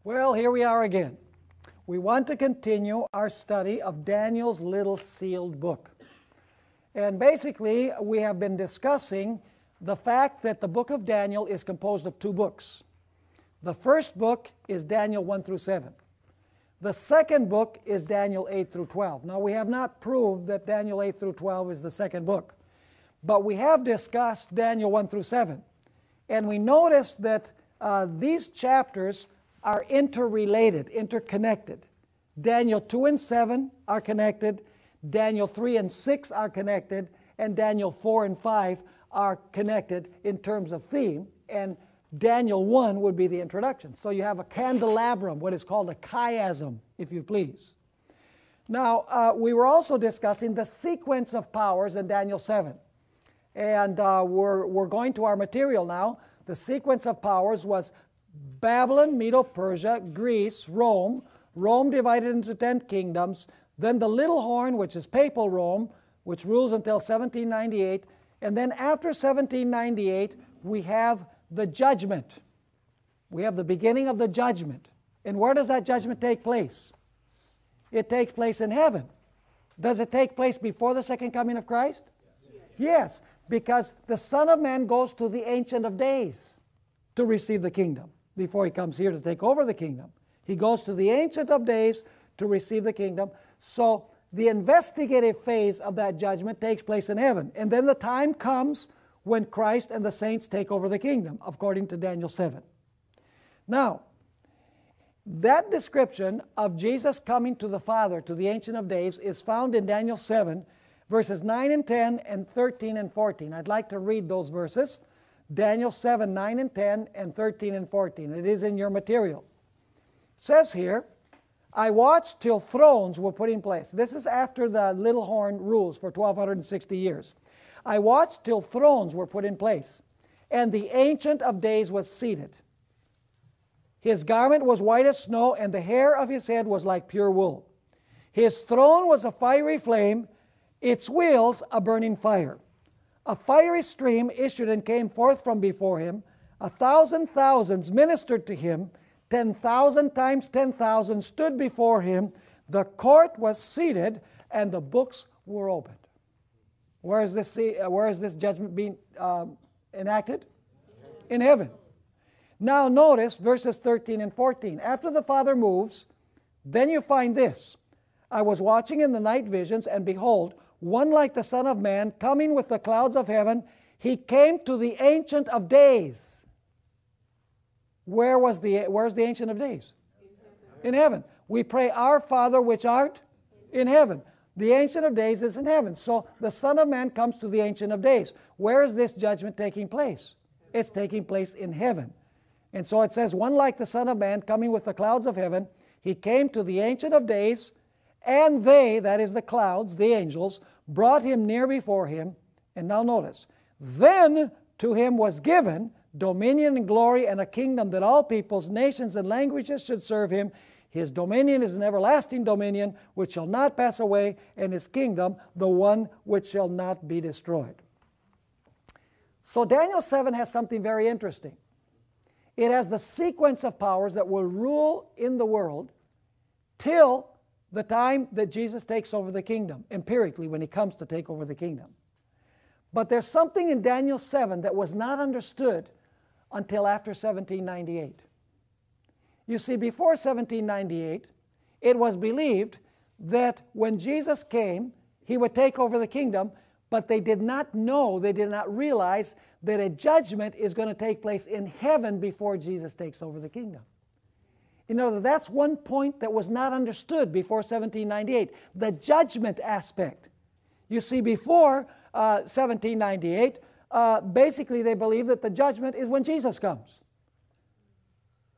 Well, here we are again. We want to continue our study of Daniel's little sealed book. And basically, we have been discussing the fact that the book of Daniel is composed of two books. The first book is Daniel 1 through 7. The second book is Daniel 8 through 12. Now, we have not proved that Daniel 8 through 12 is the second book, but we have discussed Daniel 1 through 7. And we noticed that these chapters are interrelated, interconnected. Daniel 2 and 7 are connected, Daniel 3 and 6 are connected, and Daniel 4 and 5 are connected in terms of theme, and Daniel 1 would be the introduction. So you have a candelabrum, what is called a chiasm, if you please. Now, we were also discussing the sequence of powers in Daniel 7. And we're going to our material now. The sequence of powers was Babylon, Medo-Persia, Greece, Rome. Rome divided into 10 kingdoms. Then the little horn, which is papal Rome, which rules until 1798. And then after 1798, we have the judgment. We have the beginning of the judgment. And where does that judgment take place? It takes place in heaven. Does it take place before the second coming of Christ? Yes, because the Son of Man goes to the Ancient of Days to receive the kingdom before He comes here to take over the kingdom. He goes to the Ancient of Days to receive the kingdom. So the investigative phase of that judgment takes place in heaven. And then the time comes when Christ and the saints take over the kingdom, according to Daniel 7. Now, that description of Jesus coming to the Father, to the Ancient of Days, is found in Daniel 7, verses 9 and 10 and 13 and 14. I'd like to read those verses. Daniel 7, 9 and 10 and 13 and 14. It is in your material. It says here, I watched till thrones were put in place. This is after the little horn rules for 1260 years. I watched till thrones were put in place, and the Ancient of Days was seated. His garment was white as snow, and the hair of his head was like pure wool. His throne was a fiery flame, its wheels a burning fire. A fiery stream issued and came forth from before him. 1,000 thousands ministered to him. 10,000 times 10,000 stood before him. The court was seated, and the books were opened. Where is this judgment being enacted? In heaven. Now notice verses 13 and 14. After the Father moves, then you find this. I was watching in the night visions, and behold, one like the Son of Man, coming with the clouds of heaven. He came to the Ancient of Days. Where's the Ancient of Days? In heaven. We pray, Our Father which art in heaven. The Ancient of Days is in heaven. So the Son of Man comes to the Ancient of Days. Where is this judgment taking place? It's taking place in heaven. And so it says, one like the Son of Man, coming with the clouds of heaven. He came to the Ancient of Days, and they, that is the clouds, the angels, brought him near before him. And now notice, then to him was given dominion and glory and a kingdom that all peoples, nations, and languages should serve him. His dominion is an everlasting dominion which shall not pass away, and his kingdom the one which shall not be destroyed. So Daniel 7 has something very interesting. It has the sequence of powers that will rule in the world till the time that Jesus takes over the kingdom, empirically when He comes to take over the kingdom. But there's something in Daniel 7 that was not understood until after 1798. You see, before 1798, it was believed that when Jesus came, He would take over the kingdom, but they did not know, they did not realize that a judgment is going to take place in heaven before Jesus takes over the kingdom. You know, that's one point that was not understood before 1798, the judgment aspect. You see, before 1798, basically they believed that the judgment is when Jesus comes.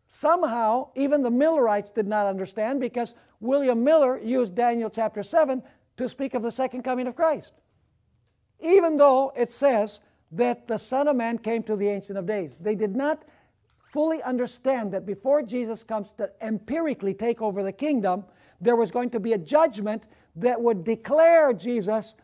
Somehow, even the Millerites did not understand, because William Miller used Daniel chapter 7 to speak of the second coming of Christ. Even though it says that the Son of Man came to the Ancient of Days. They did not fully understand that before Jesus comes to empirically take over the kingdom, there was going to be a judgment that would declare Jesus'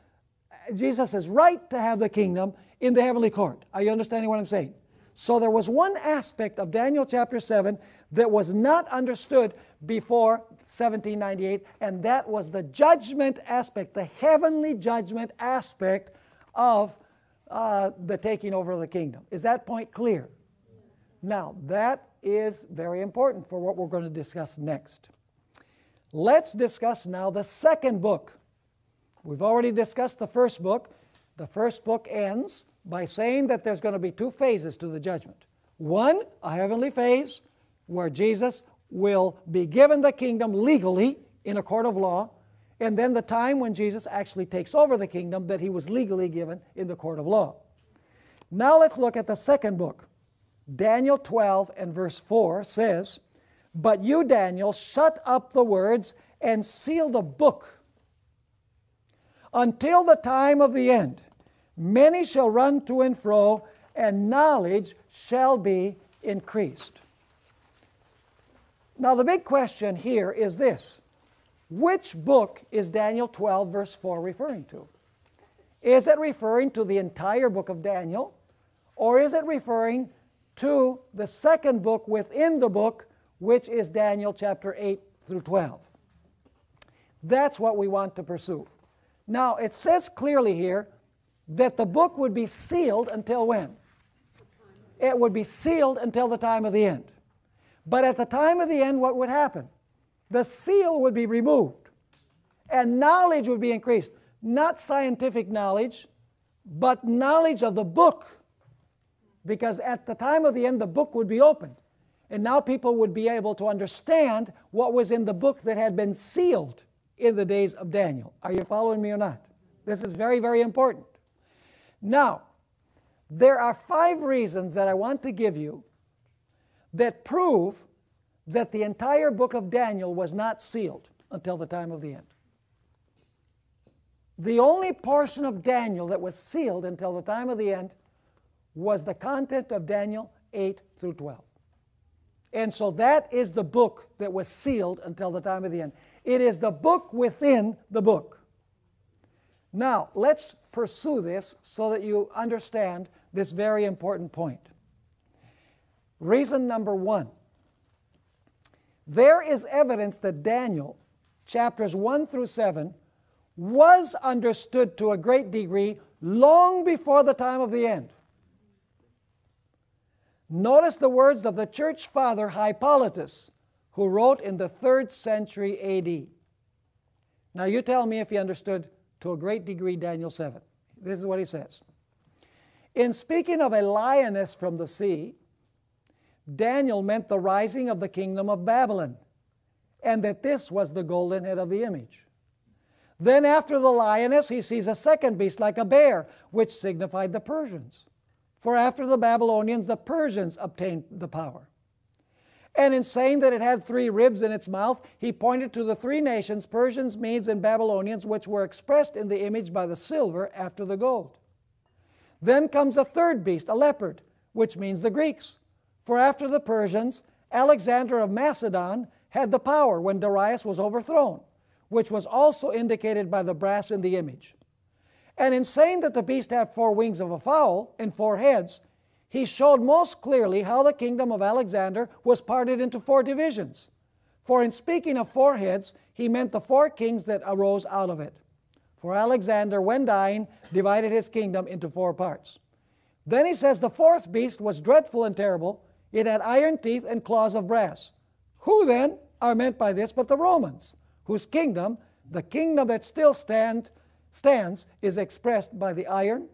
right to have the kingdom in the heavenly court. Are you understanding what I'm saying? So there was one aspect of Daniel chapter 7 that was not understood before 1798, and that was the judgment aspect, the heavenly judgment aspect of the taking over of the kingdom. Is that point clear? Now, that is very important for what we're going to discuss next. Let's discuss now the second book. We've already discussed the first book. The first book ends by saying that there's going to be two phases to the judgment. One, a heavenly phase, where Jesus will be given the kingdom legally in a court of law, and then the time when Jesus actually takes over the kingdom that he was legally given in the court of law. Now let's look at the second book. Daniel 12 and verse 4 says, "But you, Daniel, shut up the words and seal the book until the time of the end. Many shall run to and fro, and knowledge shall be increased." Now the big question here is this. Which book is Daniel 12 verse 4 referring to? Is it referring to the entire book of Daniel? Or is it referring to the second book within the book, which is Daniel chapter 8 through 12? That's what we want to pursue. Now it says clearly here that the book would be sealed until when? It would be sealed until the time of the end. But at the time of the end, what would happen? The seal would be removed, and knowledge would be increased. Not scientific knowledge, but knowledge of the book. Because at the time of the end, the book would be opened, and now people would be able to understand what was in the book that had been sealed in the days of Daniel. Are you following me or not? This is very, very important. Now, there are 5 reasons that I want to give you that prove that the entire book of Daniel was not sealed until the time of the end. The only portion of Daniel that was sealed until the time of the end was the content of Daniel 8 through 12. And so that is the book that was sealed until the time of the end. It is the book within the book. Now, let's pursue this so that you understand this very important point. Reason number 1. There is evidence that Daniel, chapters 1 through 7, was understood to a great degree long before the time of the end. Notice the words of the church father Hippolytus, who wrote in the 3rd century A.D. Now you tell me if he understood to a great degree Daniel 7. This is what he says. "In speaking of a lioness from the sea, Daniel meant the rising of the kingdom of Babylon, and that this was the golden head of the image. Then after the lioness he sees a second beast like a bear, which signified the Persians. For after the Babylonians, the Persians obtained the power. And in saying that it had 3 ribs in its mouth, he pointed to the 3 nations, Persians, Medes, and Babylonians, which were expressed in the image by the silver after the gold. Then comes a third beast, a leopard, which means the Greeks. For after the Persians, Alexander of Macedon had the power when Darius was overthrown, which was also indicated by the brass in the image. And in saying that the beast had 4 wings of a fowl and 4 heads, he showed most clearly how the kingdom of Alexander was parted into 4 divisions. For in speaking of 4 heads, he meant the 4 kings that arose out of it. For Alexander, when dying, divided his kingdom into 4 parts. Then he says the 4th beast was dreadful and terrible. It had iron teeth and claws of brass. Who then are meant by this but the Romans, whose kingdom, the kingdom that still stands, is expressed by the iron?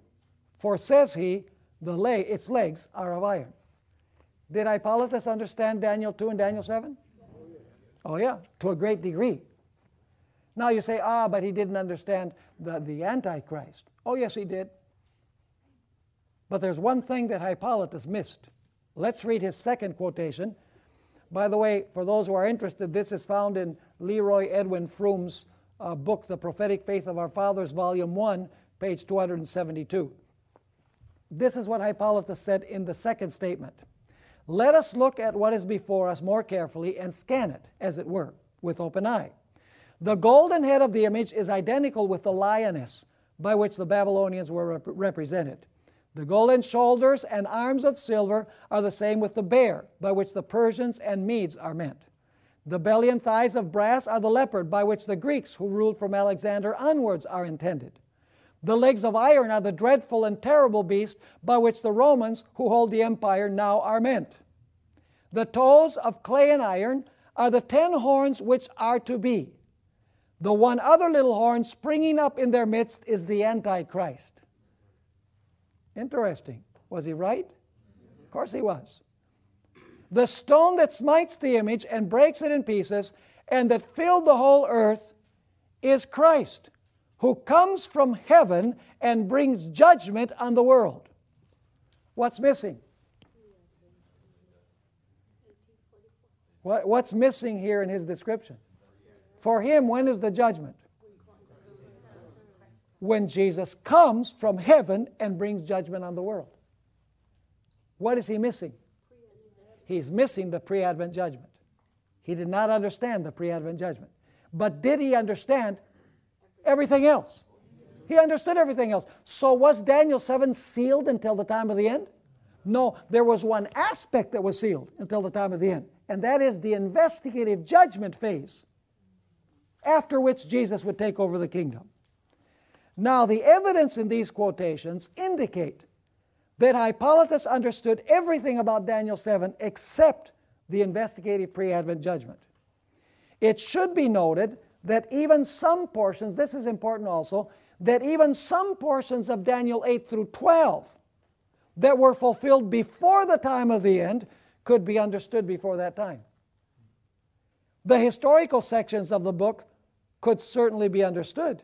For, says he, its legs are of iron." Did Hippolytus understand Daniel 2 and Daniel 7? Oh yeah, to a great degree. Now you say, but he didn't understand the Antichrist. Oh yes, he did. But there's one thing that Hippolytus missed. Let's read his second quotation. By the way, for those who are interested, this is found in Leroy Edwin Froome's book, The Prophetic Faith of Our Fathers, Volume 1, page 272. This is what Hippolytus said in the second statement. "Let us look at what is before us more carefully and scan it, as it were, with open eye. The golden head of the image is identical with the lioness by which the Babylonians were represented. The golden shoulders and arms of silver are the same with the bear, by which the Persians and Medes are meant. The belly and thighs of brass are the leopard, by which the Greeks, who ruled from Alexander onwards, are intended. The legs of iron are the dreadful and terrible beast, by which the Romans, who hold the empire, now are meant. The toes of clay and iron are the 10 horns which are to be. The one other little horn springing up in their midst is the Antichrist. Interesting. Was he right? Of course he was. The stone that smites the image and breaks it in pieces, and that filled the whole earth, is Christ, who comes from heaven and brings judgment on the world. What's missing? What's missing here in his description? For him, when is the judgment? When Jesus comes from heaven and brings judgment on the world. What is he missing? He's missing the pre-Advent judgment. He did not understand the pre-Advent judgment. But did he understand everything else? He understood everything else. So was Daniel 7 sealed until the time of the end? No, there was one aspect that was sealed until the time of the end, and that is the investigative judgment phase, after which Jesus would take over the kingdom. Now, the evidence in these quotations indicate that Hippolytus understood everything about Daniel 7 except the investigative pre-Advent judgment. It should be noted that even some portions, this is important also, that even some portions of Daniel 8 through 12 that were fulfilled before the time of the end could be understood before that time. The historical sections of the book could certainly be understood.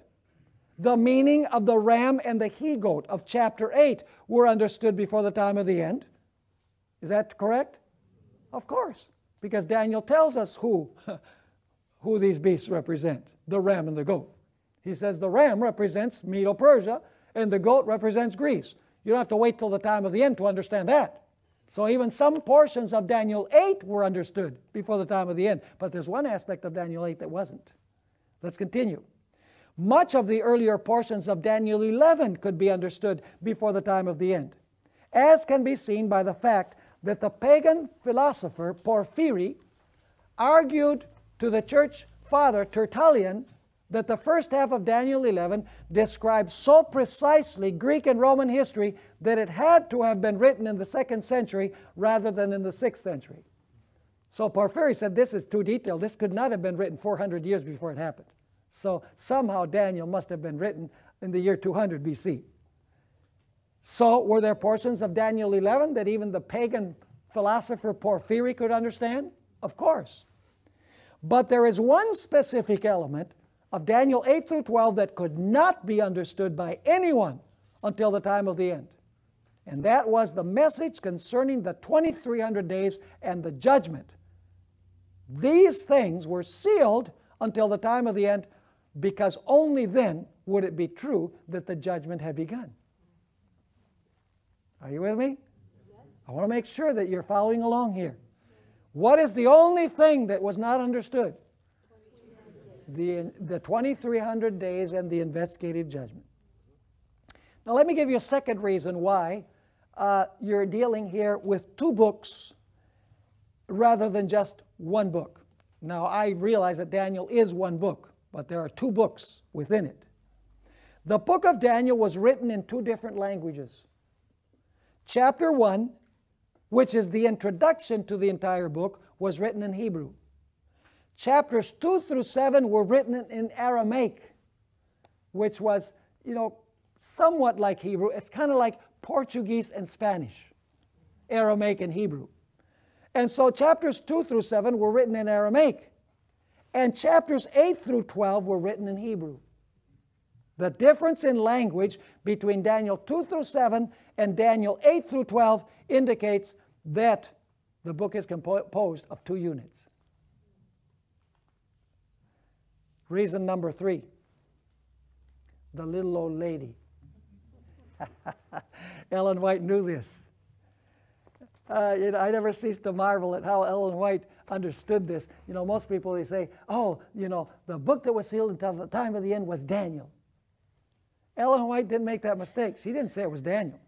The meaning of the ram and the he-goat of chapter 8 were understood before the time of the end. Is that correct? Of course, because Daniel tells us who these beasts represent, the ram and the goat. He says the ram represents Medo-Persia and the goat represents Greece. You don't have to wait till the time of the end to understand that. So even some portions of Daniel 8 were understood before the time of the end. But there's one aspect of Daniel 8 that wasn't. Let's continue. Much of the earlier portions of Daniel 11 could be understood before the time of the end, as can be seen by the fact that the pagan philosopher Porphyry argued to the church father Tertullian that the first half of Daniel 11 describes so precisely Greek and Roman history that it had to have been written in the 2nd century rather than in the 6th century. So Porphyry said this is too detailed. This could not have been written 400 years before it happened. So somehow Daniel must have been written in the year 200 BC. So were there portions of Daniel 11 that even the pagan philosopher Porphyry could understand? Of course. But there is one specific element of Daniel 8 through 12 that could not be understood by anyone until the time of the end. And that was the message concerning the 2300 days and the judgment. These things were sealed until the time of the end, because only then would it be true that the judgment had begun. Are you with me? Yes. I want to make sure that you're following along here. What is the only thing that was not understood? The 2300 days and the investigative judgment. Now let me give you a second reason why you're dealing here with 2 books rather than just 1 book. Now I realize that Daniel is 1 book, but there are 2 books within it. The book of Daniel was written in 2 different languages. Chapter 1, which is the introduction to the entire book, was written in Hebrew. Chapters 2 through 7 were written in Aramaic, which was, somewhat like Hebrew. It's kind of like Portuguese and Spanish, Aramaic and Hebrew. And so chapters 2 through 7 were written in Aramaic, and chapters 8 through 12 were written in Hebrew. The difference in language between Daniel 2 through 7 and Daniel 8 through 12 indicates that the book is composed of 2 units. Reason number 3, the little old lady. Ellen White knew this. I never cease to marvel at how Ellen White understood this. Most people, they say, the book that was sealed until the time of the end was Daniel. Ellen White didn't make that mistake. She didn't say it was Daniel.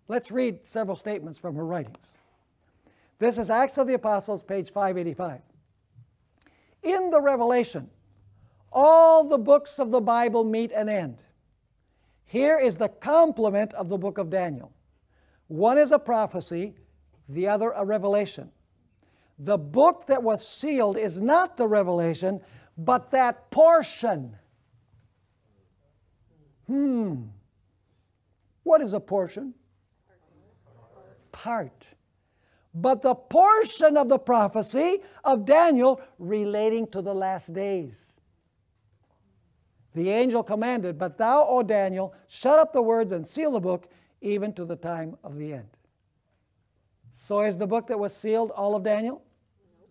Let's read several statements from her writings. This is Acts of the Apostles, page 585. In the Revelation, all the books of the Bible meet an end. Here is the complement of the book of Daniel. One is a prophecy, the other a revelation. The book that was sealed is not the revelation, but that portion. What is a portion? Part. But the portion of the prophecy of Daniel relating to the last days. The angel commanded, "But thou, O Daniel, shut up the words and seal the book, even to the time of the end." So is the book that was sealed all of Daniel?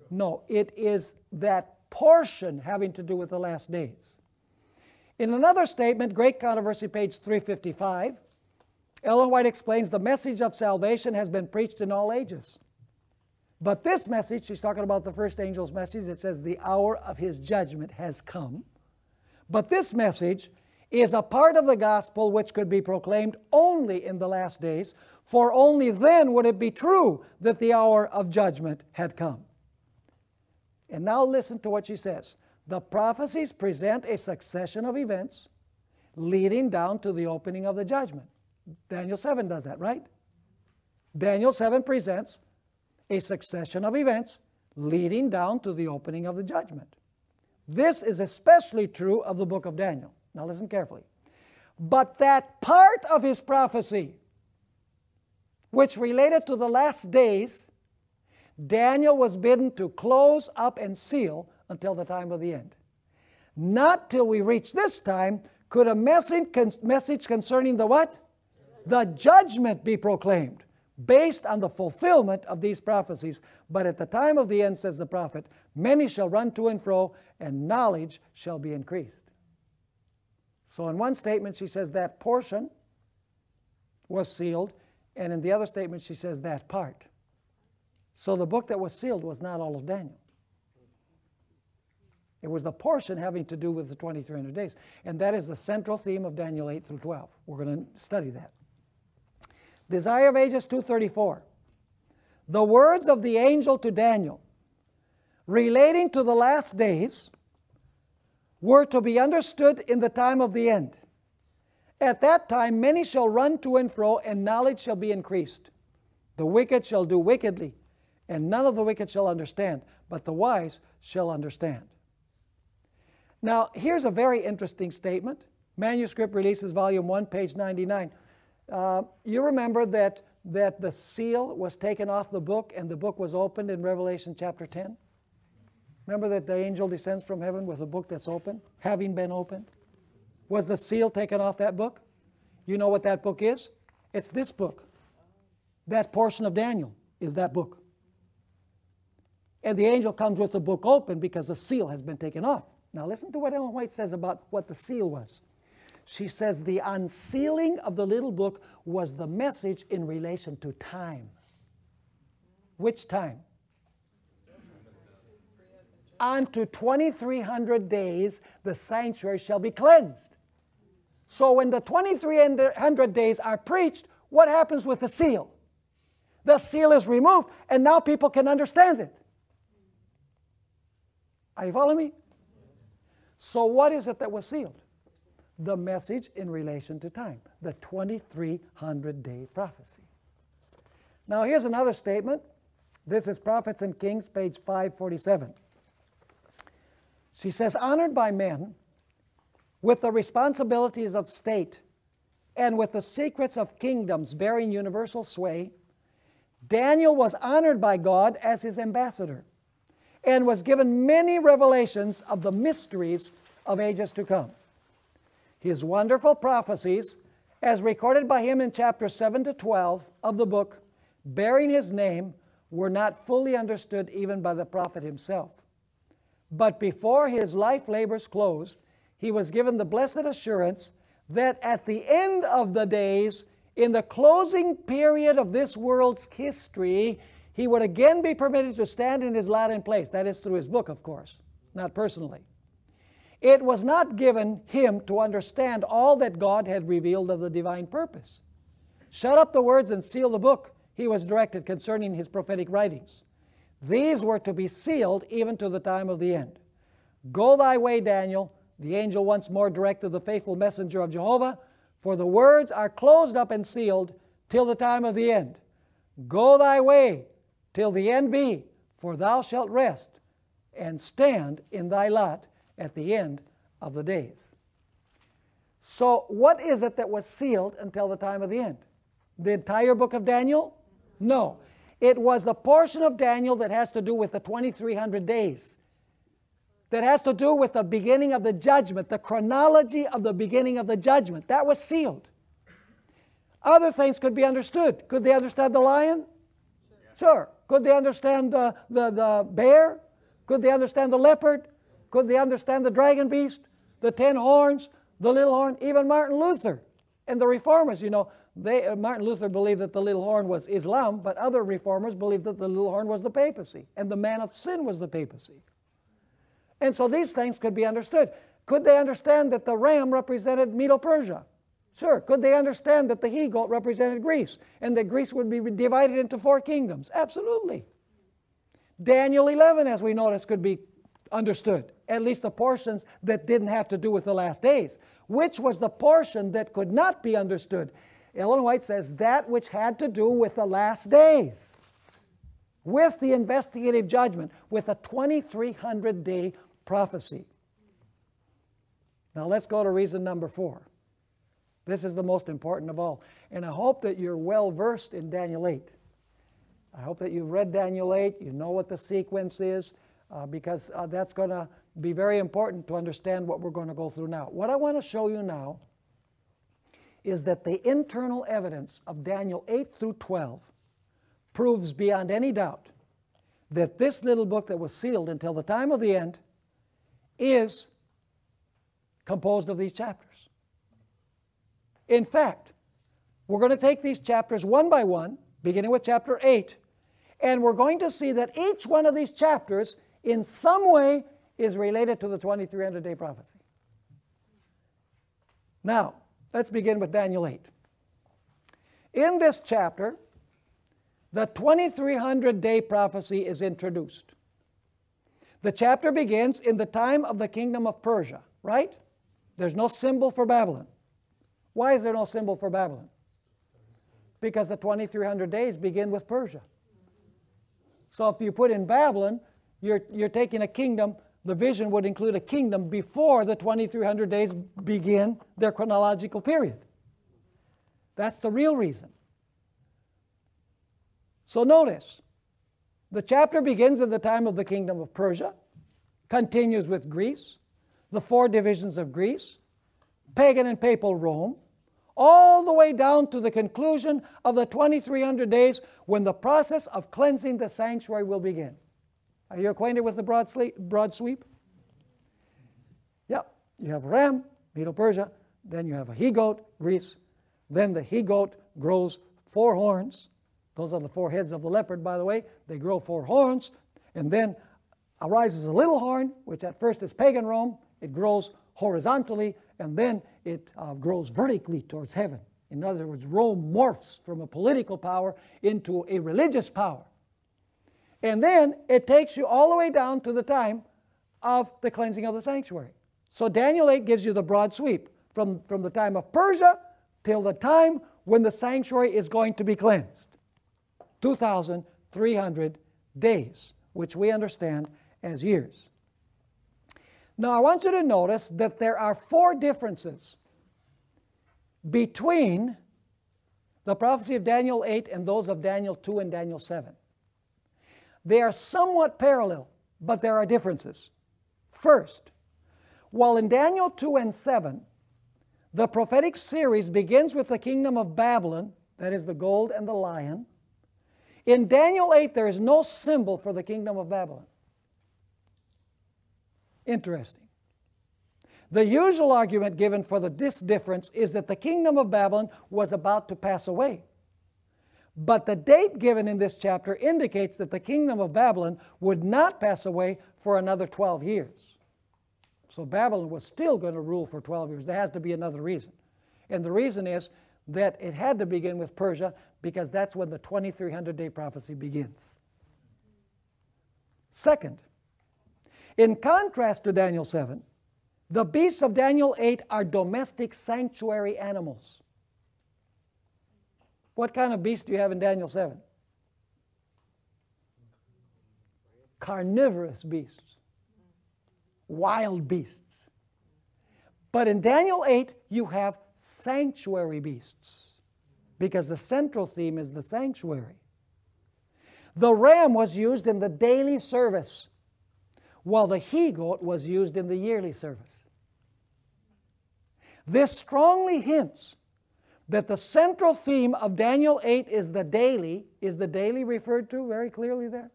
No, it is that portion having to do with the last days. In another statement, Great Controversy, page 355, Ellen White explains the message of salvation has been preached in all ages. But this message, she's talking about the first angel's message, it says the hour of his judgment has come. But this message is a part of the gospel which could be proclaimed only in the last days, for only then would it be true that the hour of judgment had come. And now listen to what she says. The prophecies present a succession of events leading down to the opening of the judgment. Daniel 7 does that, right? Daniel 7 presents a succession of events leading down to the opening of the judgment. This is especially true of the book of Daniel. Now listen carefully. But that part of his prophecy which related to the last days, Daniel was bidden to close up and seal until the time of the end. Not till we reach this time could a message concerning the what? The judgment be proclaimed, based on the fulfillment of these prophecies. But at the time of the end, says the prophet, many shall run to and fro, and knowledge shall be increased. So in one statement she says that portion was sealed, and in the other statement she says that part. So the book that was sealed was not all of Daniel. It was the portion having to do with the 2300 days. And that is the central theme of Daniel 8 through 12. We're going to study that. Desire of Ages 234. The words of the angel to Daniel relating to the last days were to be understood in the time of the end. At that time many shall run to and fro, and knowledge shall be increased. The wicked shall do wickedly, and none of the wicked shall understand, but the wise shall understand. Now, here's a very interesting statement. Manuscript Releases, Volume 1, page 99. You remember that the seal was taken off the book and the book was opened in Revelation chapter 10? Remember that the angel descends from heaven with a book that's open, having been opened? Was the seal taken off that book? You know what that book is? It's this book. That portion of Daniel is that book. And the angel comes with the book open because the seal has been taken off. Now listen to what Ellen White says about what the seal was. She says the unsealing of the little book was the message in relation to time. Which time? Unto 2300 days the sanctuary shall be cleansed. So when the 2300 days are preached, what happens with the seal? The seal is removed and now people can understand it. Are you following me? So what is it that was sealed? The message in relation to time, the 2300-day prophecy. Now here's another statement. This is Prophets and Kings, page 547. She says, honored by men with the responsibilities of state and with the secrets of kingdoms bearing universal sway, Daniel was honored by God as his ambassador and was given many revelations of the mysteries of ages to come. His wonderful prophecies, as recorded by him in chapters 7 to 12 of the book, bearing his name, were not fully understood even by the prophet himself. But before his life labors closed, he was given the blessed assurance that at the end of the days, in the closing period of this world's history, he would again be permitted to stand in his lot and place. That is through his book, of course, not personally. It was not given him to understand all that God had revealed of the divine purpose. shut up the words and seal the book he was directed concerning his prophetic writings. These were to be sealed even to the time of the end. Go thy way, Daniel, the angel once more directed the faithful messenger of Jehovah, for the words are closed up and sealed till the time of the end. Go thy way till the end be, for thou shalt rest and stand in thy lot at the end of the days. So what is it that was sealed until the time of the end? The entire book of Daniel? No. It was the portion of Daniel that has to do with the 2300 days. That has to do with the beginning of the judgment, the chronology of the beginning of the judgment. That was sealed. Other things could be understood. Could they understand the lion? Sure. Could they understand the bear? Could they understand the leopard? Could they understand the dragon beast? The 10 horns? The little horn? Even Martin Luther and the reformers, you know, Martin Luther believed that the little horn was Islam, but other reformers believed that the little horn was the papacy, and the man of sin was the papacy. And so these things could be understood. Could they understand that the ram represented Medo-Persia? Sure. Could they understand that the he-goat represented Greece, and that Greece would be divided into 4 kingdoms? Absolutely. Daniel 11, as we notice, could be understood, at least the portions that didn't have to do with the last days. Which was the portion that could not be understood? Ellen White says that which had to do with the last days, with the investigative judgment, with a 2300-day prophecy. Now let's go to reason number 4. This is the most important of all. And I hope that you're well versed in Daniel 8. I hope that you've read Daniel 8, you know what the sequence is, because that's going to be very important to understand what we're going to go through now. What I want to show you now is that the internal evidence of Daniel 8 through 12 proves beyond any doubt that this little book that was sealed until the time of the end is composed of these chapters. In fact, we're going to take these chapters one by one, beginning with chapter 8, and we're going to see that each one of these chapters in some way is related to the 2300-day prophecy. Now, let's begin with Daniel 8. In this chapter, the 2300-day prophecy is introduced. The chapter begins in the time of the kingdom of Persia, right? There's no symbol for Babylon. Why is there no symbol for Babylon? Because the 2300 days begin with Persia. So if you put in Babylon, you're taking a kingdom. The vision would include a kingdom before the 2300 days begin their chronological period. That's the real reason. So notice, the chapter begins in the time of the kingdom of Persia, continues with Greece, the 4 divisions of Greece, pagan and papal Rome, all the way down to the conclusion of the 2300 days when the process of cleansing the sanctuary will begin. Are you acquainted with the broad sweep? Yep. You have a ram, Medo-Persia, then you have a he-goat, Greece, then the he-goat grows 4 horns. Those are the 4 heads of the leopard, by the way. They grow 4 horns, and then arises a little horn, which at first is pagan Rome. It grows horizontally, and then it grows vertically towards heaven. In other words, Rome morphs from a political power into a religious power. And then it takes you all the way down to the time of the cleansing of the sanctuary. So Daniel 8 gives you the broad sweep from the time of Persia till the time when the sanctuary is going to be cleansed. 2,300 days, which we understand as years. Now I want you to notice that there are 4 differences between the prophecy of Daniel 8 and those of Daniel 2 and Daniel 7. They are somewhat parallel, but there are differences. First, while in Daniel 2 and 7, the prophetic series begins with the kingdom of Babylon, that is the gold and the lion, in Daniel 8 there is no symbol for the kingdom of Babylon. Interesting. The usual argument given for this difference is that the kingdom of Babylon was about to pass away. But the date given in this chapter indicates that the kingdom of Babylon would not pass away for another 12 years. So Babylon was still going to rule for 12 years. There has to be another reason. And the reason is that it had to begin with Persia because that's when the 2300-day prophecy begins. Second, in contrast to Daniel 7, the beasts of Daniel 8 are domestic sanctuary animals. What kind of beast do you have in Daniel 7? Carnivorous beasts. Wild beasts. But in Daniel 8, you have sanctuary beasts, because the central theme is the sanctuary. The ram was used in the daily service, while the he-goat was used in the yearly service. This strongly hints that the central theme of Daniel 8 is the daily. Is the daily referred to very clearly there?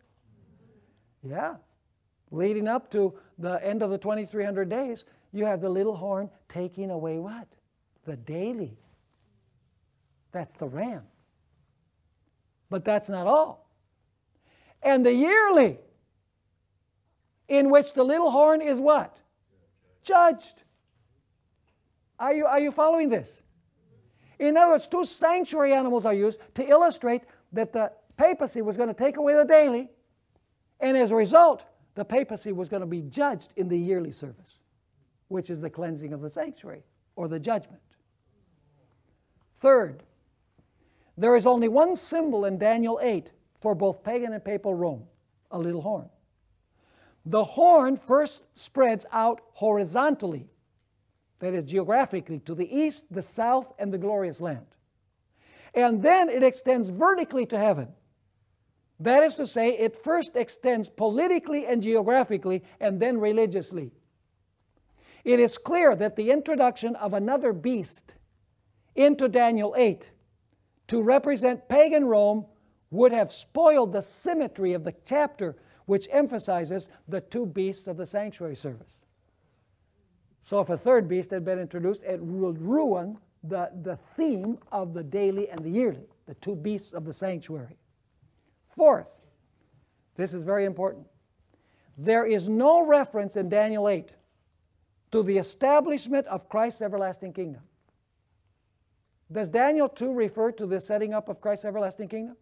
Yeah. Leading up to the end of the 2300 days, you have the little horn taking away what? The daily. That's the ram. But that's not all. And the yearly, in which the little horn is what? Judged. Are you following this? In other words, two sanctuary animals are used to illustrate that the papacy was going to take away the daily, and as a result, the papacy was going to be judged in the yearly service, which is the cleansing of the sanctuary, or the judgment. Third, there is only one symbol in Daniel 8 for both pagan and papal Rome, a little horn. The horn first spreads out horizontally, that is geographically, to the east, the south, and the glorious land. And then it extends vertically to heaven. That is to say, it first extends politically and geographically, and then religiously. It is clear that the introduction of another beast into Daniel 8 to represent pagan Rome would have spoiled the symmetry of the chapter, which emphasizes the two beasts of the sanctuary service. So if a third beast had been introduced, it would ruin the theme of the daily and the yearly, the two beasts of the sanctuary. Fourth, this is very important. There is no reference in Daniel 8 to the establishment of Christ's everlasting kingdom. Does Daniel 2 refer to the setting up of Christ's everlasting kingdom?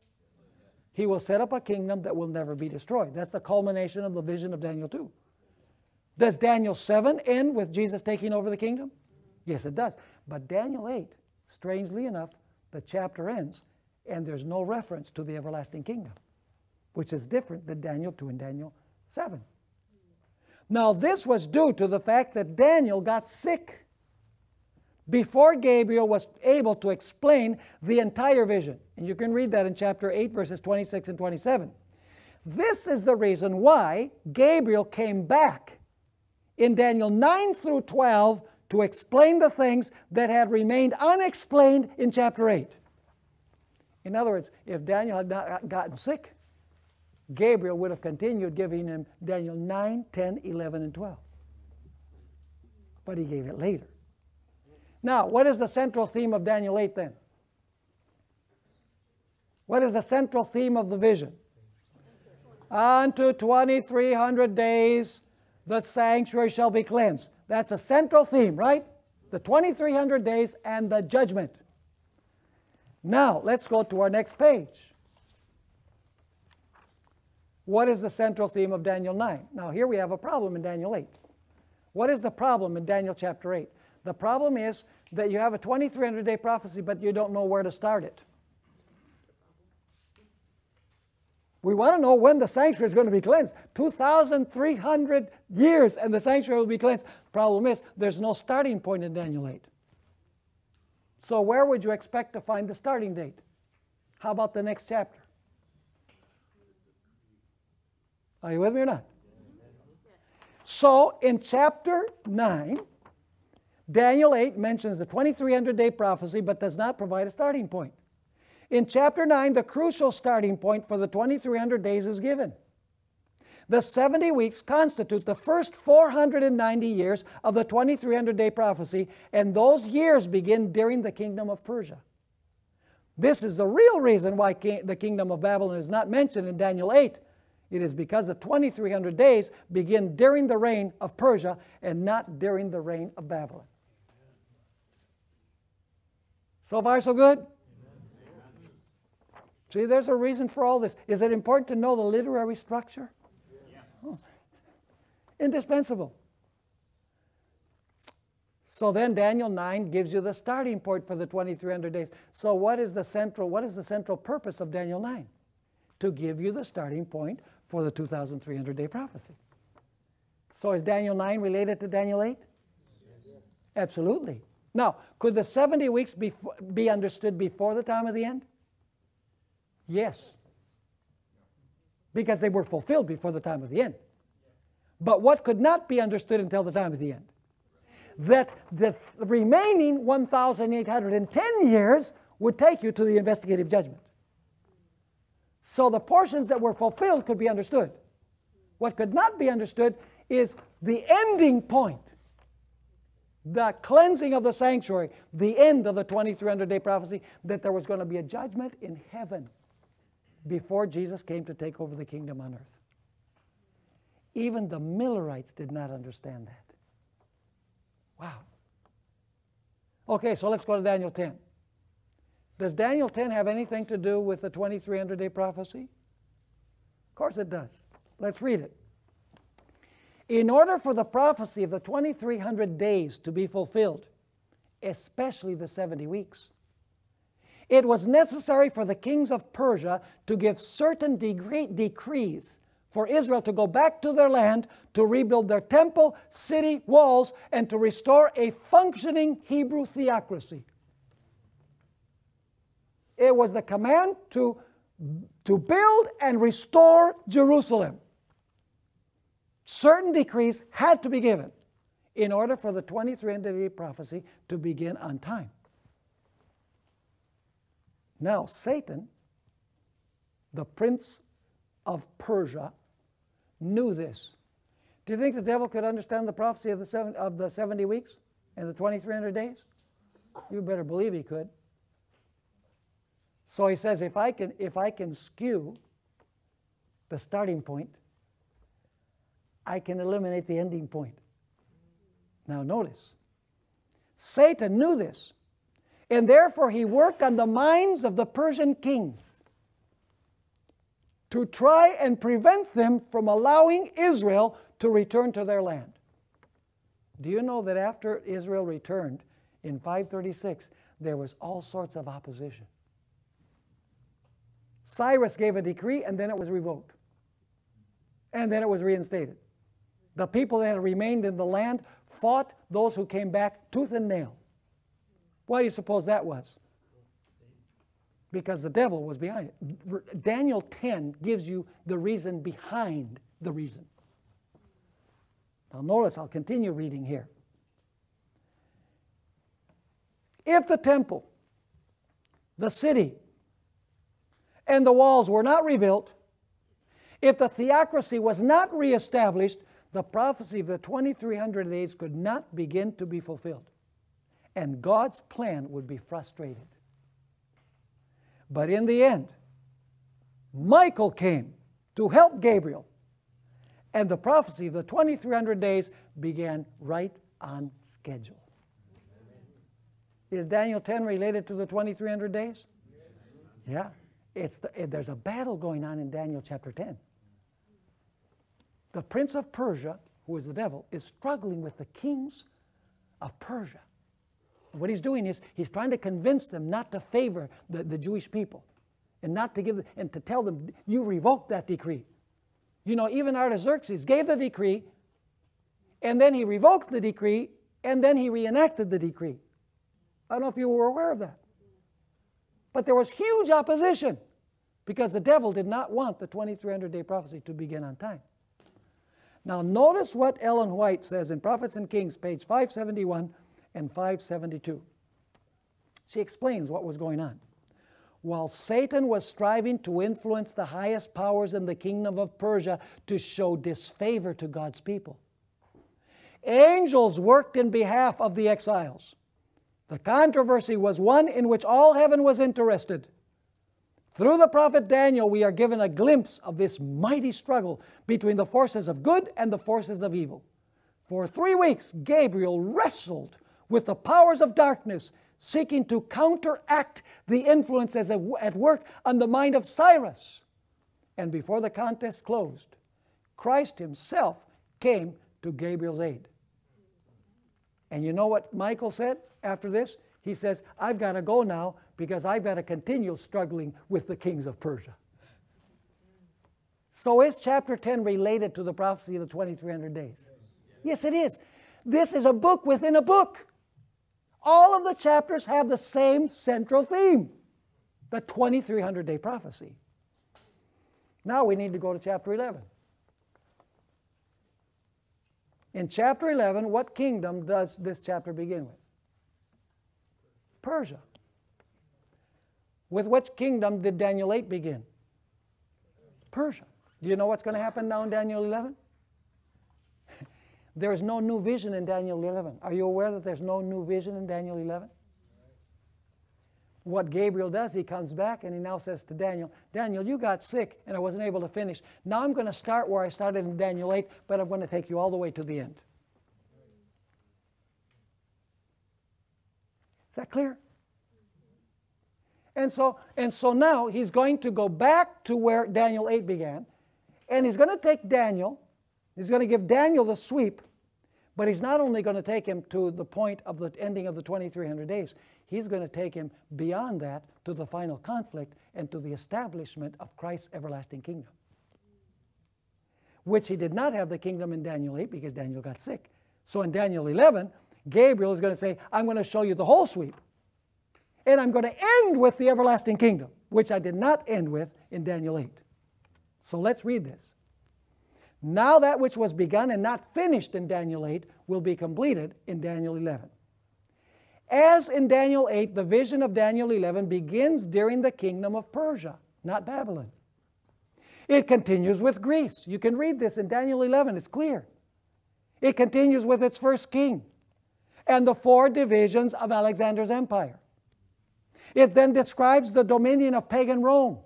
He will set up a kingdom that will never be destroyed. That's the culmination of the vision of Daniel 2. Does Daniel 7 end with Jesus taking over the kingdom? Yes, it does. But Daniel 8, strangely enough, the chapter ends, and there's no reference to the everlasting kingdom, which is different than Daniel 2 and Daniel 7. Now, this was due to the fact that Daniel got sick before Gabriel was able to explain the entire vision. And you can read that in chapter 8, verses 26 and 27. This is the reason why Gabriel came back in Daniel 9 through 12 to explain the things that had remained unexplained in chapter 8. In other words, if Daniel had not gotten sick, Gabriel would have continued giving him Daniel 9, 10, 11, and 12. But he gave it later. Now, what is the central theme of Daniel 8 then? What is the central theme of the vision? Unto 2300 days the sanctuary shall be cleansed. That's a central theme, right? The 2300 days and the judgment. Now, let's go to our next page. What is the central theme of Daniel 9? Now, here we have a problem in Daniel 8. What is the problem in Daniel chapter 8? The problem is that you have a 2300-day prophecy, but you don't know where to start it. We want to know when the sanctuary is going to be cleansed. 2,300 years and the sanctuary will be cleansed. Problem is, there's no starting point in Daniel 8. So where would you expect to find the starting date? How about the next chapter? Are you with me or not? So in chapter 9, Daniel 8 mentions the 2300-day prophecy but does not provide a starting point. In chapter 9, the crucial starting point for the 2300 days is given. The 70 weeks constitute the first 490 years of the 2300-day prophecy, and those years begin during the kingdom of Persia. This is the real reason why the kingdom of Babylon is not mentioned in Daniel 8. It is because the 2300 days begin during the reign of Persia and not during the reign of Babylon. So far, so good? See, there's a reason for all this. Is it important to know the literary structure? Oh. Indispensable. So then Daniel 9 gives you the starting point for the 2300 days. So what is the central purpose of Daniel 9? To give you the starting point for the 2300-day prophecy. So is Daniel 9 related to Daniel 8? Absolutely. Now, could the 70 weeks be understood before the time of the end? Yes. Because they were fulfilled before the time of the end. But what could not be understood until the time of the end? That the remaining 1,810 years would take you to the investigative judgment. So the portions that were fulfilled could be understood. What could not be understood is the ending point. The cleansing of the sanctuary, the end of the 2300-day prophecy, that there was going to be a judgment in heaven before Jesus came to take over the kingdom on earth. Even the Millerites did not understand that. Wow. Okay, so let's go to Daniel 10. Does Daniel 10 have anything to do with the 2300-day prophecy? Of course it does. Let's read it. In order for the prophecy of the 2300 days to be fulfilled, especially the 70 weeks, it was necessary for the kings of Persia to give certain decrees for Israel to go back to their land, to rebuild their temple, city, walls, and to restore a functioning Hebrew theocracy. It was the command to build and restore Jerusalem. Certain decrees had to be given in order for the 2300-day prophecy to begin on time. Now, Satan, the prince of Persia, knew this. Do you think the devil could understand the prophecy of the 70 weeks and the 2300 days? You better believe he could. So he says, if I can skew the starting point, I can eliminate the ending point. Now notice, Satan knew this, and therefore he worked on the minds of the Persian kings to try and prevent them from allowing Israel to return to their land. Do you know that after Israel returned in 536, there was all sorts of opposition? Cyrus gave a decree, and then it was revoked. And then it was reinstated. The people that had remained in the land fought those who came back tooth and nail. Why do you suppose that was? Because the devil was behind it. Daniel 10 gives you the reason behind the reason. Now notice, I'll continue reading here. If the temple, the city, and the walls were not rebuilt, if the theocracy was not reestablished, the prophecy of the 2300 days could not begin to be fulfilled, and God's plan would be frustrated. But in the end, Michael came to help Gabriel, and the prophecy of the 2300 days began right on schedule. Is Daniel 10 related to the 2300 days? Yeah. There's a battle going on in Daniel chapter 10. The prince of Persia, who is the devil, is struggling with the kings of Persia. And what he's doing is he's trying to convince them not to favor the Jewish people and not to give and to tell them, you revoke that decree. You know, even Artaxerxes gave the decree, and then he revoked the decree, and then he reenacted the decree. I don't know if you were aware of that. But there was huge opposition because the devil did not want the 2300-day prophecy to begin on time. Now notice what Ellen White says in Prophets and Kings, page 571 and 572. She explains what was going on. While Satan was striving to influence the highest powers in the kingdom of Persia to show disfavor to God's people, angels worked in behalf of the exiles. The controversy was one in which all heaven was interested. Through the prophet Daniel, we are given a glimpse of this mighty struggle between the forces of good and the forces of evil. For 3 weeks, Gabriel wrestled with the powers of darkness, seeking to counteract the influences at work on the mind of Cyrus. And before the contest closed, Christ himself came to Gabriel's aid. And you know what Michael said after this? He says, I've got to go now because I've got to continue struggling with the kings of Persia. So is chapter 10 related to the prophecy of the 2300 days? Yes, it is. This is a book within a book. All of the chapters have the same central theme, the 2300-day prophecy. Now we need to go to chapter 11. In chapter 11, what kingdom does this chapter begin with? Persia. With which kingdom did Daniel 8 begin? Persia. Do you know what's going to happen now in Daniel 11? There is no new vision in Daniel 11. Are you aware that there's no new vision in Daniel 11? What Gabriel does, he comes back and he now says to Daniel, Daniel, you got sick and I wasn't able to finish. Now I'm going to start where I started in Daniel 8, but I'm going to take you all the way to the end. Is that clear? And so now he's going to go back to where Daniel 8 began, and he's going to take Daniel, he's going to give Daniel the sweep, but he's not only going to take him to the point of the ending of the 2300 days, he's going to take him beyond that to the final conflict and to the establishment of Christ's everlasting kingdom, which he did not have the kingdom in Daniel 8 because Daniel got sick. So in Daniel 11, Gabriel is going to say, I'm going to show you the whole sweep. And I'm going to end with the everlasting kingdom, which I did not end with in Daniel 8. So let's read this. Now that which was begun and not finished in Daniel 8 will be completed in Daniel 11. As in Daniel 8, the vision of Daniel 11 begins during the kingdom of Persia, not Babylon. It continues with Greece. You can read this in Daniel 11, it's clear. It continues with its first king and the 4 divisions of Alexander's empire. It then describes the dominion of pagan Rome.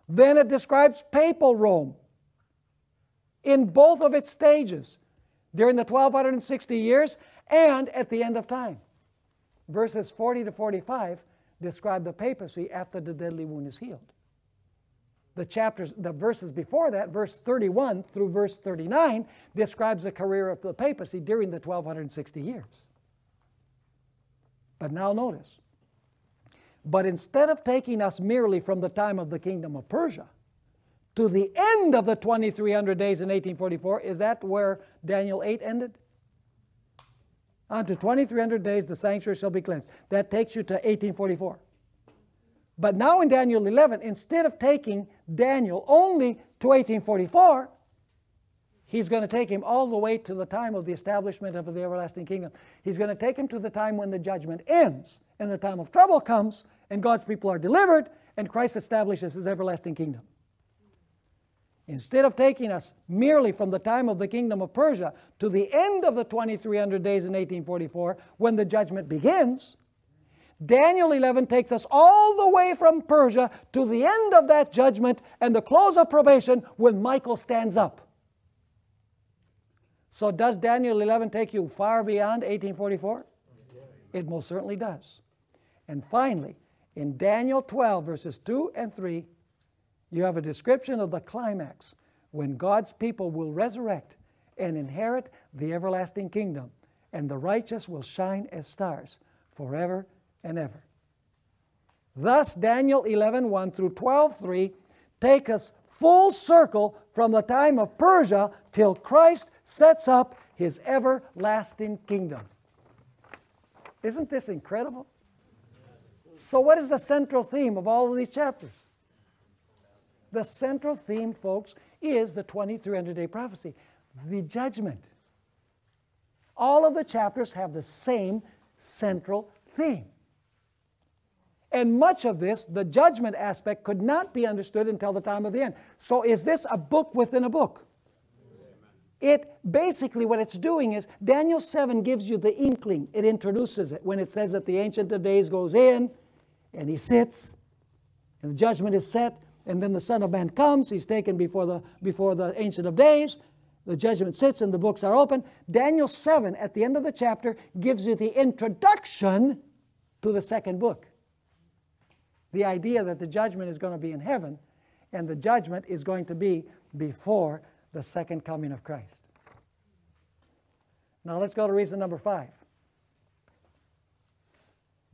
Then it describes papal Rome in both of its stages, during the 1260 years and at the end of time. Verses 40 to 45 describe the papacy after the deadly wound is healed. The verses before that, verse 31 through verse 39, describes the career of the papacy during the 1260 years. But now notice, but instead of taking us merely from the time of the kingdom of Persia to the end of the 2300 days in 1844, is that where Daniel 8 ended? Unto 2300 days the sanctuary shall be cleansed. That takes you to 1844. But now in Daniel 11, instead of taking Daniel only to 1844, he's going to take him all the way to the time of the establishment of the everlasting kingdom. He's going to take him to the time when the judgment ends and the time of trouble comes and God's people are delivered and Christ establishes his everlasting kingdom. Instead of taking us merely from the time of the kingdom of Persia to the end of the 2300 days in 1844 when the judgment begins, Daniel 11 takes us all the way from Persia to the end of that judgment and the close of probation when Michael stands up. So does Daniel 11 take you far beyond 1844? It most certainly does. And finally, in Daniel 12, verses 2 and 3, you have a description of the climax when God's people will resurrect and inherit the everlasting kingdom, and the righteous will shine as stars forever and ever. Thus, Daniel 11:1 through 12:3 take us full circle from the time of Persia till Christ sets up his everlasting kingdom. Isn't this incredible? So what is the central theme of all of these chapters? The central theme, folks, is the 2300-day prophecy, the judgment. All of the chapters have the same central theme. And much of this, the judgment aspect, could not be understood until the time of the end. So is this a book within a book? It basically, what it's doing is, Daniel 7 gives you the inkling. It introduces it when it says that the Ancient of Days goes in, and he sits, and the judgment is set, and then the Son of Man comes, he's taken before the Ancient of Days, the judgment sits and the books are open. Daniel 7, at the end of the chapter, gives you the introduction to the second book. The idea that the judgment is going to be in heaven, and the judgment is going to be before the second coming of Christ. Now let's go to reason number 5.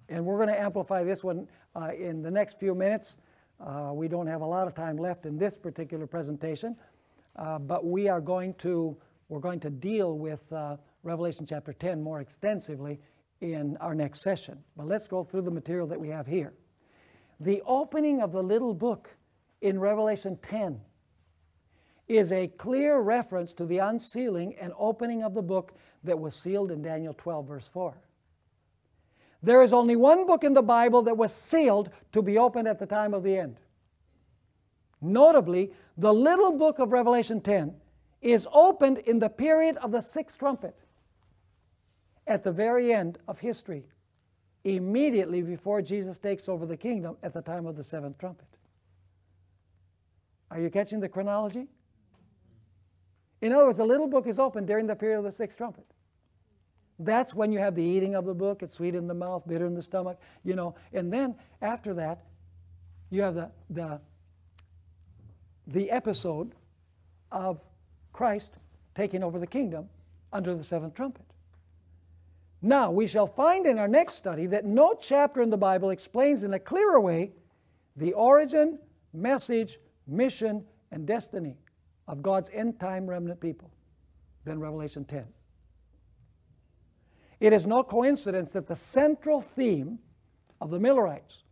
And we're going to amplify this one in the next few minutes. We don't have a lot of time left in this particular presentation, but we're going to deal with Revelation chapter 10 more extensively in our next session. But let's go through the material that we have here. The opening of the little book in Revelation 10 is a clear reference to the unsealing and opening of the book that was sealed in Daniel 12, verse 4. There is only one book in the Bible that was sealed to be opened at the time of the end. Notably, the little book of Revelation 10 is opened in the period of the sixth trumpet, at the very end of history, immediately before Jesus takes over the kingdom at the time of the seventh trumpet. Are you catching the chronology? In other words, the little book is opened during the period of the sixth trumpet. That's when you have the eating of the book. It's sweet in the mouth, bitter in the stomach, you know. And then after that, you have the episode of Christ taking over the kingdom under the seventh trumpet. Now, we shall find in our next study that no chapter in the Bible explains in a clearer way the origin, message, mission, and destiny of God's end-time remnant people than Revelation 10. It is no coincidence that the central theme of the Millerites,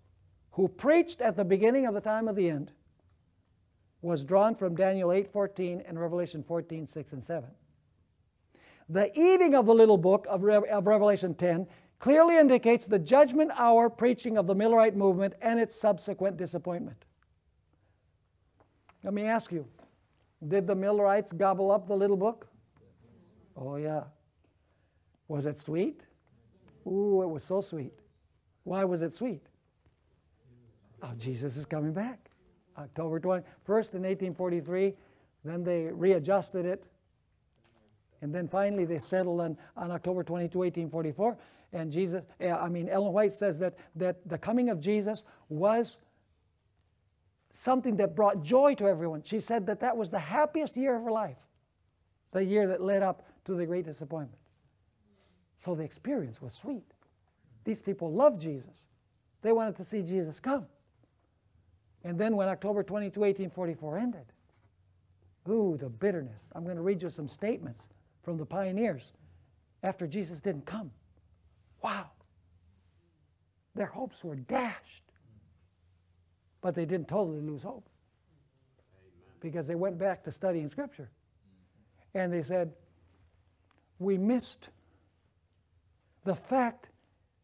who preached at the beginning of the time of the end, was drawn from Daniel 8:14 and Revelation 14:6 and 7. The eating of the little book of Revelation 10 clearly indicates the judgment hour preaching of the Millerite movement and its subsequent disappointment. Let me ask you, did the Millerites gobble up the little book? Oh yeah. Was it sweet? Ooh, it was so sweet. Why was it sweet? Oh, Jesus is coming back. October 21st in 1843, then they readjusted it, and then finally they settled on October 22, 1844, and Ellen White says that the coming of Jesus was something that brought joy to everyone. She said that was the happiest year of her life, the year that led up to the great disappointment. So the experience was sweet. These people loved Jesus. They wanted to see Jesus come. And then when October 22, 1844 ended, ooh, the bitterness. I'm going to read you some statements from the pioneers after Jesus didn't come. Wow. Their hopes were dashed. But they didn't totally lose hope. Because they went back to studying Scripture. And they said, we missed the fact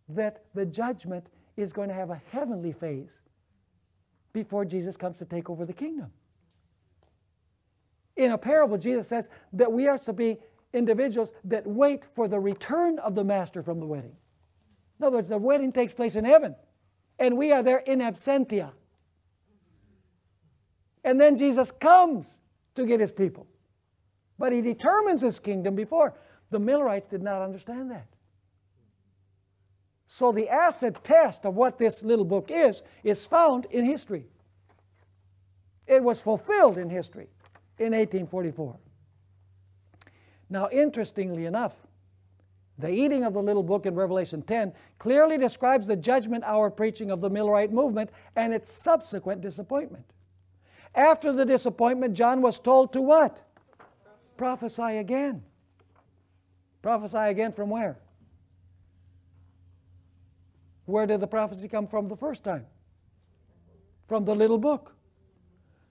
that the judgment is going to have a heavenly phase before Jesus comes to take over the kingdom. In a parable, Jesus says that we are to be individuals that wait for the return of the master from the wedding. In other words, the wedding takes place in heaven, and we are there in absentia. And then Jesus comes to get his people. But he determines his kingdom before. The Millerites did not understand that. So the acid test of what this little book is found in history. It was fulfilled in history in 1844. Now, interestingly enough, the eating of the little book in Revelation 10 clearly describes the judgment hour preaching of the Millerite movement and its subsequent disappointment. After the disappointment, John was told to what? Prophesy again. Prophesy again from where? Where did the prophecy come from the first time? From the little book.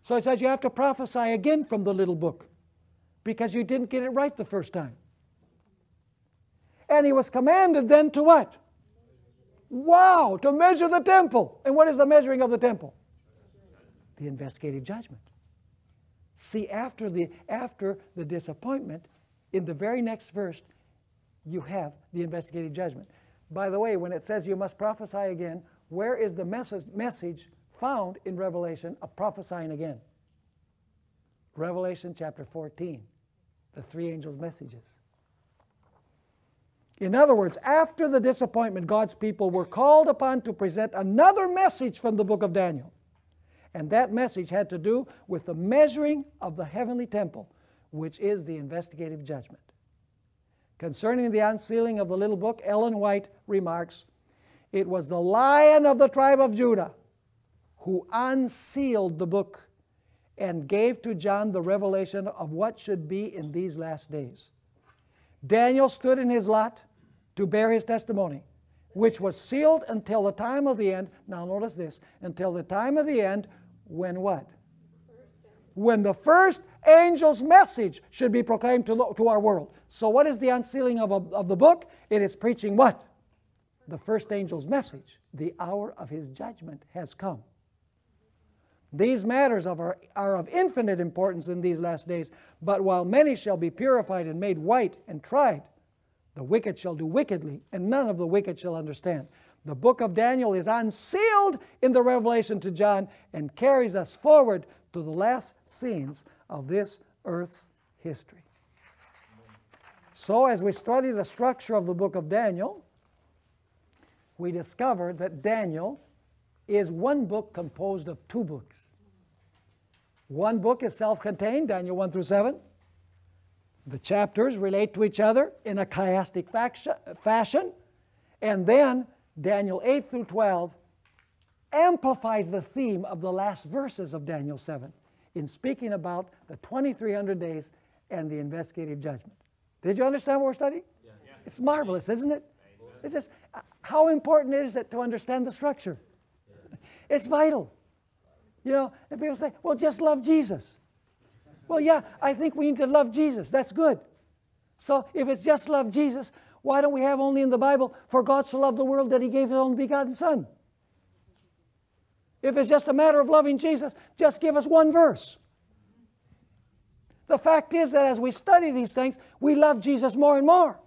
So he says you have to prophesy again from the little book because you didn't get it right the first time. And he was commanded then to what? Wow, to measure the temple. And what is the measuring of the temple? The investigative judgment. See, after the disappointment, in the very next verse, you have the investigative judgment. By the way, when it says you must prophesy again, where is the message found in Revelation of prophesying again? Revelation chapter 14. The three angels' messages. In other words, after the disappointment, God's people were called upon to present another message from the book of Daniel. And that message had to do with the measuring of the heavenly temple, which is the investigative judgment. Concerning the unsealing of the little book, Ellen White remarks, "It was the Lion of the tribe of Judah who unsealed the book and gave to John the revelation of what should be in these last days. Daniel stood in his lot to bear his testimony, which was sealed until the time of the end." Now notice this, until the time of the end, when what? When the first angel's message should be proclaimed to our world. So what is the unsealing of the book? It is preaching what? The first angel's message. The hour of his judgment has come. These matters are of infinite importance in these last days, but while many shall be purified and made white and tried, the wicked shall do wickedly, and none of the wicked shall understand. The book of Daniel is unsealed in the revelation to John and carries us forward to the last scenes of this earth's history. So as we study the structure of the book of Daniel, we discover that Daniel is one book composed of two books. One book is self-contained, Daniel 1 through 7. The chapters relate to each other in a chiastic fashion. And then Daniel 8 through 12 amplifies the theme of the last verses of Daniel 7 in speaking about the 2300 days and the investigative judgment. Did you understand what we're studying? Yeah. It's marvelous, isn't it? It's just, how important is it to understand the structure? It's vital. You know, and people say, well, just love Jesus. Well, yeah, I think we need to love Jesus. That's good. So if it's just love Jesus, why don't we have only in the Bible, for God so loved the world that he gave his only begotten Son? If it's just a matter of loving Jesus, just give us one verse. The fact is that as we study these things, we love Jesus more and more.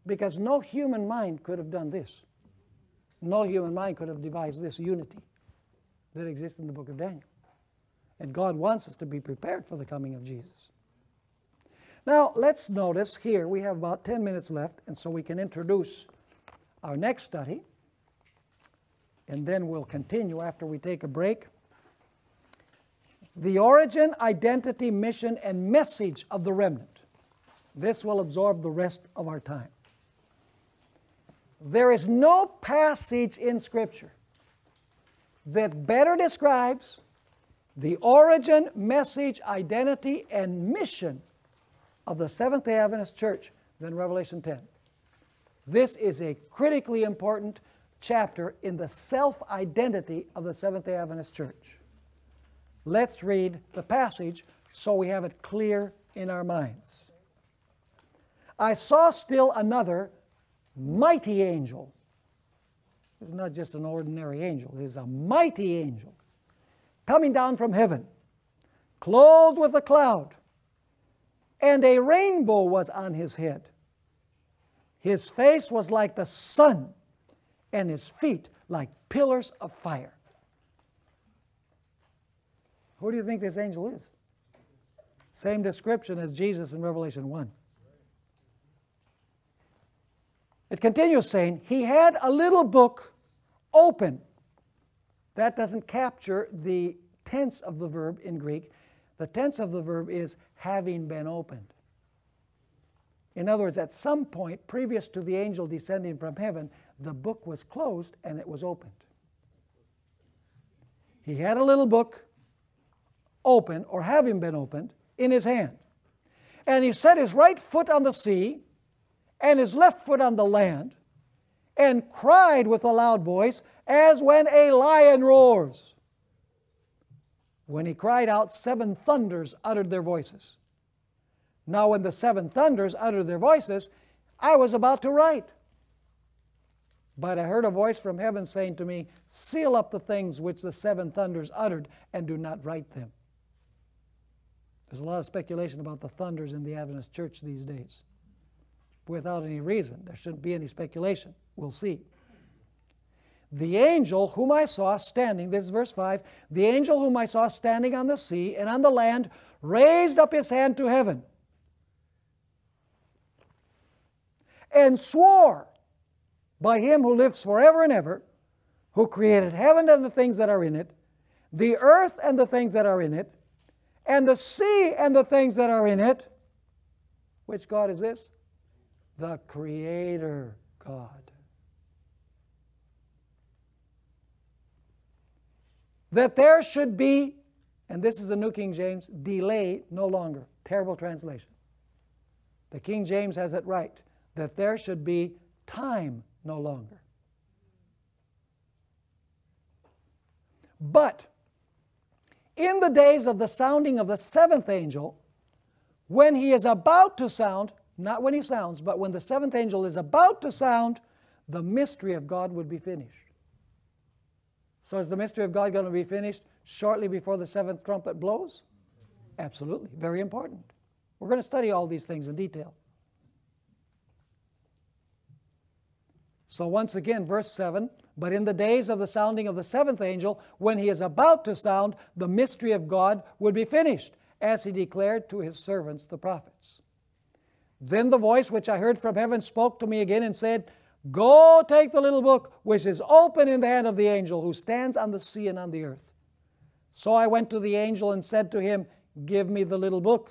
Because no human mind could have done this. No human mind could have devised this unity that exists in the book of Daniel. And God wants us to be prepared for the coming of Jesus. Now, let's notice here, we have about 10 minutes left, and so we can introduce our next study, and then we'll continue after we take a break. The origin, identity, mission, and message of the remnant. This will absorb the rest of our time. There is no passage in Scripture that better describes the origin, message, identity, and mission of the Seventh-day Adventist Church than Revelation 10. This is a critically important chapter in the self-identity of the Seventh-day Adventist Church. Let's read the passage so we have it clear in our minds. I saw still another mighty angel. It's not just an ordinary angel. It is a mighty angel coming down from heaven, clothed with a cloud, and a rainbow was on his head. His face was like the sun, and his feet like pillars of fire. Who do you think this angel is? Same description as Jesus in Revelation 1. It continues saying, he had a little book open. That doesn't capture the tense of the verb in Greek. The tense of the verb is having been opened. In other words, at some point previous to the angel descending from heaven, the book was closed and it was opened. He had a little book open, or having been opened, in his hand. And he set his right foot on the sea and his left foot on the land, and cried with a loud voice, as when a lion roars. When he cried out, 7 thunders uttered their voices. Now when the 7 thunders uttered their voices, I was about to write. But I heard a voice from heaven saying to me, seal up the things which the 7 thunders uttered, and do not write them. There's a lot of speculation about the thunders in the Adventist church these days. Without any reason. There shouldn't be any speculation. We'll see. The angel whom I saw standing, this is verse 5, the angel whom I saw standing on the sea and on the land raised up his hand to heaven and swore by him who lives forever and ever, who created heaven and the things that are in it, the earth and the things that are in it, and the sea and the things that are in it. Which God is this? The Creator God. That there should be, and this is the New King James, delay no longer. Terrible translation. The King James has it right. That there should be time no longer. But in the days of the sounding of the seventh angel, when he is about to sound, not when he sounds, but when the seventh angel is about to sound, the mystery of God would be finished. So is the mystery of God going to be finished shortly before the seventh trumpet blows? Absolutely. Very important. We're going to study all these things in detail. So once again, verse 7, but in the days of the sounding of the seventh angel, when he is about to sound, the mystery of God would be finished, as he declared to his servants the prophets. Then the voice which I heard from heaven spoke to me again and said, Go take the little book which is open in the hand of the angel who stands on the sea and on the earth. So I went to the angel and said to him, Give me the little book.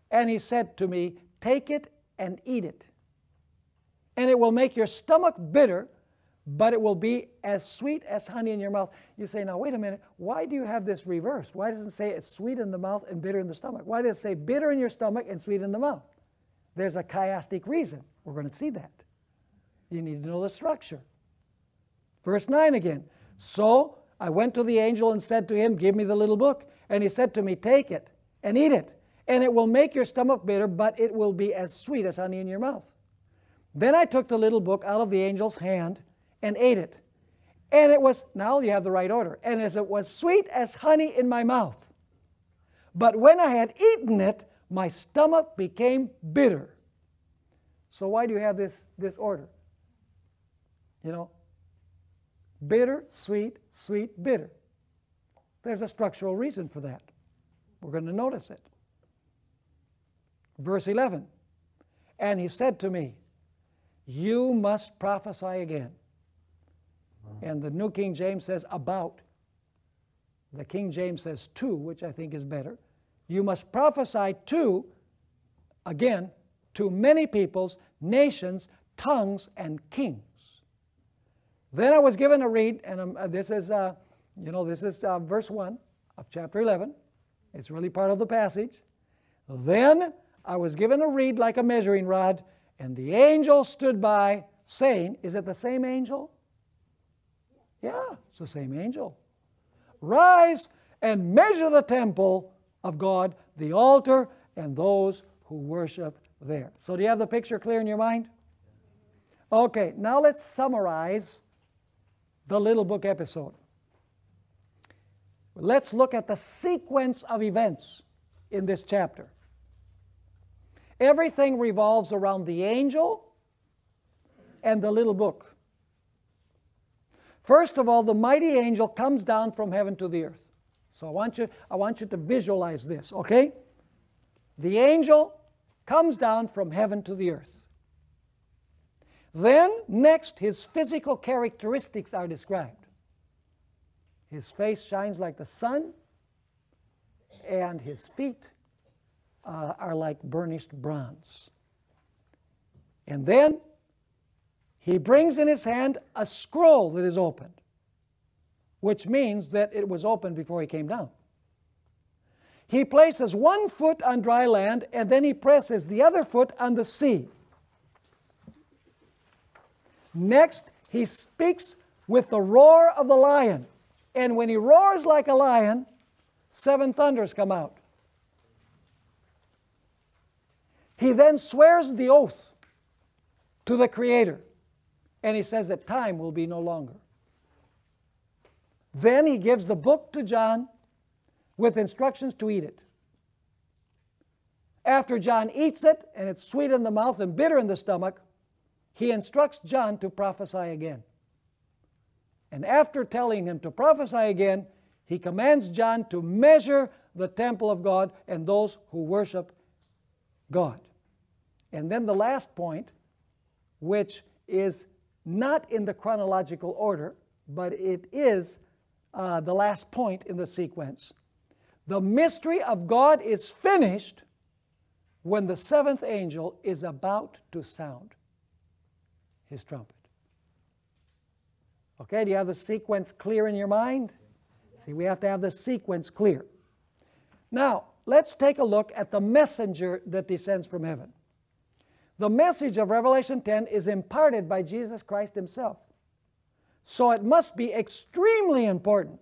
And he said to me, Take it and eat it. And it will make your stomach bitter, but it will be as sweet as honey in your mouth. You say, now wait a minute, why do you have this reversed? Why doesn't it say it's sweet in the mouth and bitter in the stomach? Why does it say bitter in your stomach and sweet in the mouth? There's a chiastic reason. We're going to see that. You need to know the structure. Verse 9 again. So I went to the angel and said to him, Give me the little book. And he said to me, Take it and eat it. And it will make your stomach bitter, but it will be as sweet as honey in your mouth. Then I took the little book out of the angel's hand and ate it. And it was, now you have the right order, and as it was sweet as honey in my mouth. But when I had eaten it, my stomach became bitter. So why do you have this order? You know, bitter, sweet, sweet, bitter. There's a structural reason for that. We're going to notice it. Verse 11, and he said to me, You must prophesy again. And the New King James says about. The King James says to, which I think is better. You must prophesy to, again, to many peoples, nations, tongues, and kings. Then I was given a read, and this is verse 1 of chapter 11. It's really part of the passage. Then I was given a reed like a measuring rod, and the angel stood by, saying, is it the same angel? Yeah, it's the same angel. Rise and measure the temple of God, the altar, and those who worship there. So do you have the picture clear in your mind? Okay, now let's summarize the little book episode. Let's look at the sequence of events in this chapter. Everything revolves around the angel and the little book. First of all, the mighty angel comes down from heaven to the earth. So I want you to visualize this, okay? The angel comes down from heaven to the earth. Then, next, his physical characteristics are described. His face shines like the sun, and his feet are like burnished bronze. And then he brings in his hand a scroll that is opened, which means that it was opened before he came down. He places one foot on dry land, and then he presses the other foot on the sea. Next, he speaks with the roar of the lion. And when he roars like a lion, 7 thunders come out. He then swears the oath to the Creator. And he says that time will be no longer. Then he gives the book to John with instructions to eat it. After John eats it, and it's sweet in the mouth and bitter in the stomach, he instructs John to prophesy again. And after telling him to prophesy again, he commands John to measure the temple of God and those who worship God. And then the last point, which is not in the chronological order, but it is the last point in the sequence. The mystery of God is finished when the seventh angel is about to sound his trumpet. Okay, do you have the sequence clear in your mind? See, we have to have the sequence clear. Now, let's take a look at the messenger that descends from heaven. The message of Revelation 10 is imparted by Jesus Christ himself. So it must be extremely important.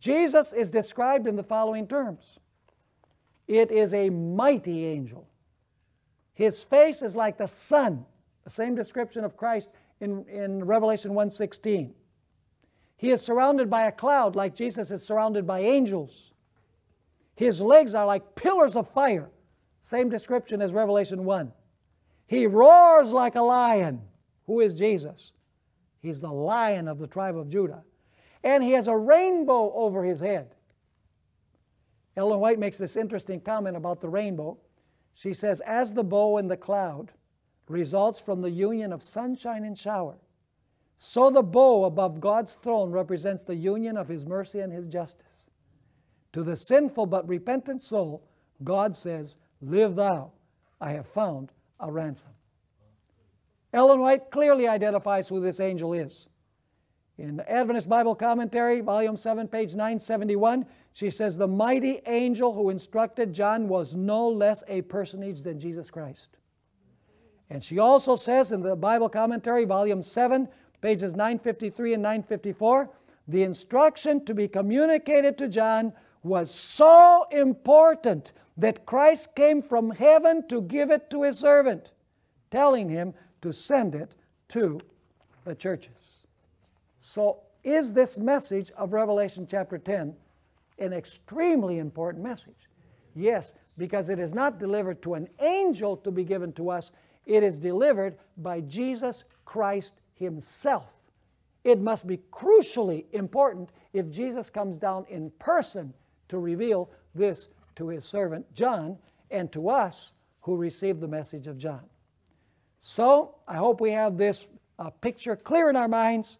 Jesus is described in the following terms. It is a mighty angel. His face is like the sun, the same description of Christ in Revelation 1:16. He is surrounded by a cloud like Jesus is surrounded by angels. His legs are like pillars of fire, same description as Revelation 1. He roars like a lion. Who is Jesus? He's the Lion of the tribe of Judah. And he has a rainbow over his head. Ellen White makes this interesting comment about the rainbow. She says, as the bow in the cloud results from the union of sunshine and shower, so the bow above God's throne represents the union of his mercy and his justice. To the sinful but repentant soul, God says, live thou, I have found a ransom. Ellen White clearly identifies who this angel is. In Adventist Bible Commentary, Volume 7, page 971, she says, the mighty angel who instructed John was no less a personage than Jesus Christ. And she also says in the Bible Commentary, Volume 7, pages 953 and 954, the instruction to be communicated to John was so important that Christ came from heaven to give it to his servant, telling him to send it to the churches. So is this message of Revelation chapter 10 an extremely important message? Yes, because it is not delivered to an angel to be given to us. It is delivered by Jesus Christ himself. It must be crucially important if Jesus comes down in person to reveal this to his servant John and to us who received the message of John. So I hope we have this picture clear in our minds.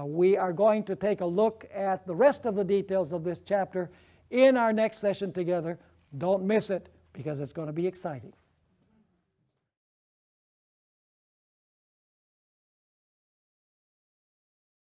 We are going to take a look at the rest of the details of this chapter in our next session together. Don't miss it because it's going to be exciting.